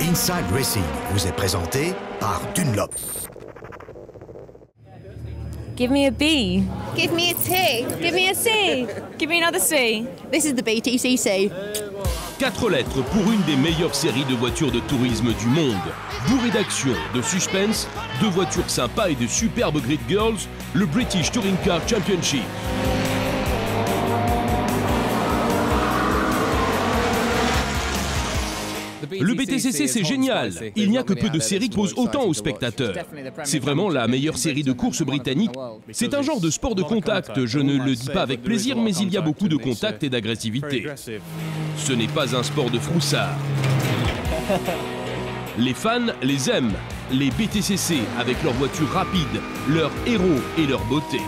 Inside Racing vous est présenté par Dunlop. Give me a B. Give me a T. Give me a C. Give me another C. This is the BTCC. 4 lettres pour une des meilleures séries de voitures de tourisme du monde. Bourré d'action, de suspense, de voitures sympas et de superbes grid girls, le British Touring Car Championship. Le BTCC, c'est génial. Il n'y a que peu de séries qui posent autant aux spectateurs. C'est vraiment la meilleure série de courses britannique. C'est un genre de sport de contact. Je ne le dis pas avec plaisir, mais il y a beaucoup de contact et d'agressivité. Ce n'est pas un sport de froussard. Les fans les aiment. Les BTCC, avec leurs voitures rapides, leurs héros et leur beauté.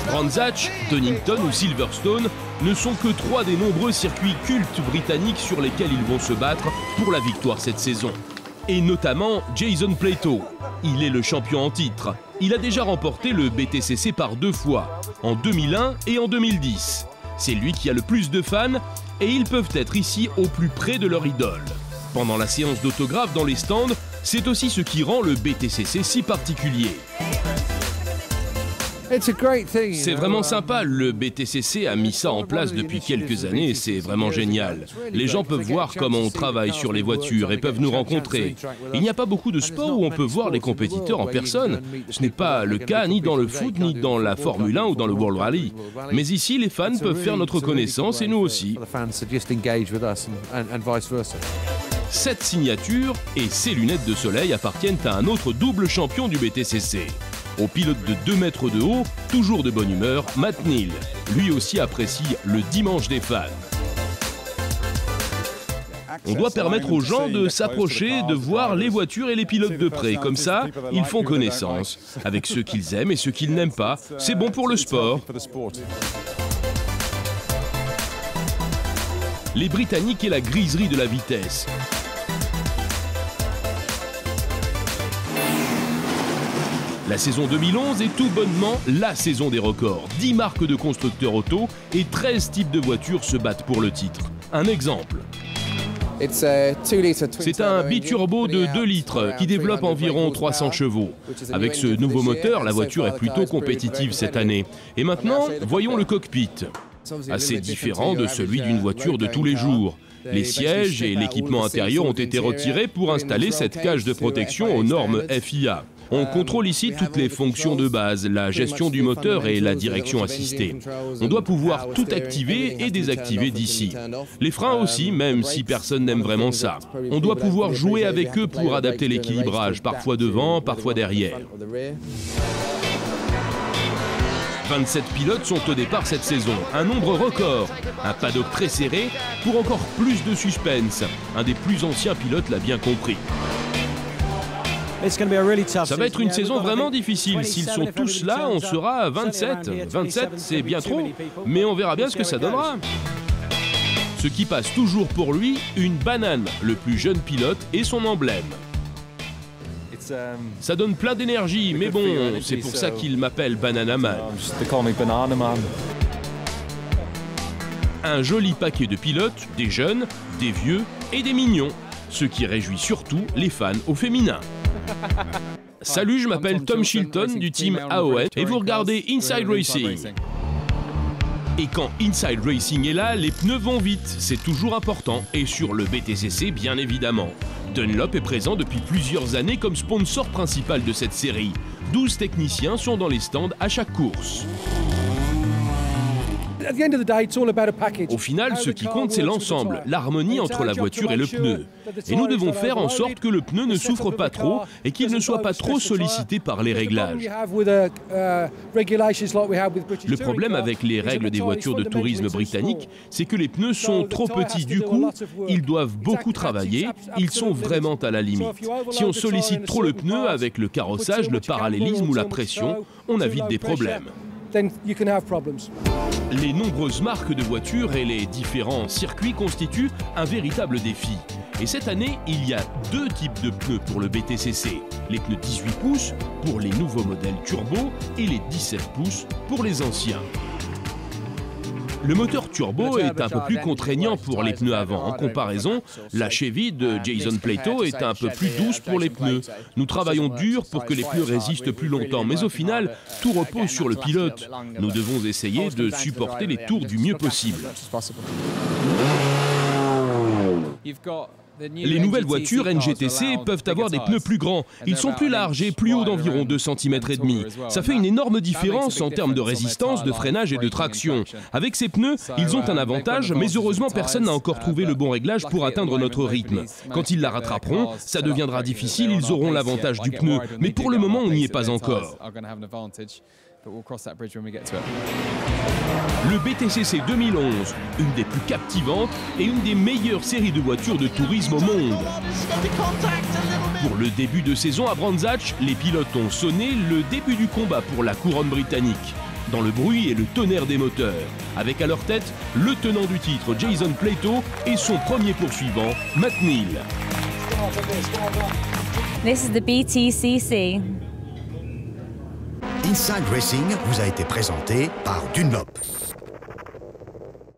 Brands Hatch, Donington ou Silverstone ne sont que 3 des nombreux circuits cultes britanniques sur lesquels ils vont se battre pour la victoire cette saison. Et notamment Jason Plato. Il est le champion en titre. Il a déjà remporté le BTCC par 2 fois, en 2001 et en 2010. C'est lui qui a le plus de fans et ils peuvent être ici au plus près de leur idole. Pendant la séance d'autographes dans les stands, c'est aussi ce qui rend le BTCC si particulier. C'est vraiment sympa, le BTCC a mis ça en place depuis quelques années et c'est vraiment génial. Les gens peuvent voir comment on travaille sur les voitures et peuvent nous rencontrer. Il n'y a pas beaucoup de sports où on peut voir les compétiteurs en personne. Ce n'est pas le cas ni dans le foot, ni dans la Formule 1 ou dans le World Rally. Mais ici, les fans peuvent faire notre connaissance et nous aussi. 7 signatures et ces lunettes de soleil appartiennent à un autre double champion du BTCC. Au pilote de 2 mètres de haut, toujours de bonne humeur, Matt Neal. Lui aussi apprécie le dimanche des fans. On doit permettre aux gens de s'approcher, de voir les voitures et les pilotes de près. Comme ça, ils font connaissance avec ceux qu'ils aiment et ceux qu'ils n'aiment pas. C'est bon pour le sport. Les Britanniques et la griserie de la vitesse. La saison 2011 est tout bonnement la saison des records. 10 marques de constructeurs auto et 13 types de voitures se battent pour le titre. Un exemple. C'est un biturbo de 2 litres qui développe environ 300 chevaux. Avec ce nouveau moteur, la voiture est plutôt compétitive cette année. Et maintenant, voyons le cockpit. Assez différent de celui d'une voiture de tous les jours. Les sièges et l'équipement intérieur ont été retirés pour installer cette cage de protection aux normes FIA. On contrôle ici toutes les fonctions de base, la gestion du moteur et la direction assistée. On doit pouvoir tout activer et désactiver d'ici. Les freins aussi, même si personne n'aime vraiment ça. On doit pouvoir jouer avec eux pour adapter l'équilibrage, parfois devant, parfois derrière. 27 pilotes sont au départ cette saison, un nombre record, un paddock très serré pour encore plus de suspense. Un des plus anciens pilotes l'a bien compris. Ça va être une saison vraiment difficile. S'ils sont tous là, on sera à 27. 27, c'est bien trop, mais on verra bien ce que ça donnera. Ce qui passe toujours pour lui, une banane, le plus jeune pilote et son emblème. Ça donne plein d'énergie, mais bon, c'est pour ça qu'il m'appelle Banana Man. Un joli paquet de pilotes, des jeunes, des vieux et des mignons, ce qui réjouit surtout les fans au féminin. Salut, je m'appelle Tom Chilton du team AOS et vous regardez Inside Racing. Et quand Inside Racing est là, les pneus vont vite, c'est toujours important, et sur le BTCC bien évidemment. Dunlop est présent depuis plusieurs années comme sponsor principal de cette série. 12 techniciens sont dans les stands à chaque course. Au final, ce qui compte, c'est l'ensemble, l'harmonie entre la voiture et le pneu. Et nous devons faire en sorte que le pneu ne souffre pas trop et qu'il ne soit pas trop sollicité par les réglages. Le problème avec les règles des voitures de tourisme britanniques, c'est que les pneus sont trop petits. Du coup, ils doivent beaucoup travailler, ils sont vraiment à la limite. Si on sollicite trop le pneu avec le carrossage, le parallélisme ou la pression, on a vite des problèmes. Les nombreuses marques de voitures et les différents circuits constituent un véritable défi. Et cette année, il y a 2 types de pneus pour le BTCC. Les pneus 18 pouces pour les nouveaux modèles turbo et les 17 pouces pour les anciens. Le moteur turbo est un peu plus contraignant pour les pneus avant. En comparaison, la Chevy de Jason Plato est un peu plus douce pour les pneus. Nous travaillons dur pour que les pneus résistent plus longtemps, mais au final, tout repose sur le pilote. Nous devons essayer de supporter les tours du mieux possible. Les nouvelles voitures NGTC peuvent avoir des pneus plus grands. Ils sont plus larges et plus hauts d'environ 2,5 cm. Ça fait une énorme différence en termes de résistance, de freinage et de traction. Avec ces pneus, ils ont un avantage, mais heureusement personne n'a encore trouvé le bon réglage pour atteindre notre rythme. Quand ils la rattraperont, ça deviendra difficile, ils auront l'avantage du pneu. Mais pour le moment, on n'y est pas encore. Le BTCC 2011, une des plus captivantes et une des meilleures séries de voitures de tourisme au monde. Pour le début de saison à Brands Hatch, les pilotes ont sonné le début du combat pour la couronne britannique. Dans le bruit et le tonnerre des moteurs, avec à leur tête le tenant du titre Jason Plato et son premier poursuivant, Matt Neal. This is the BTCC. Inside Racing vous a été présenté par Dunlop.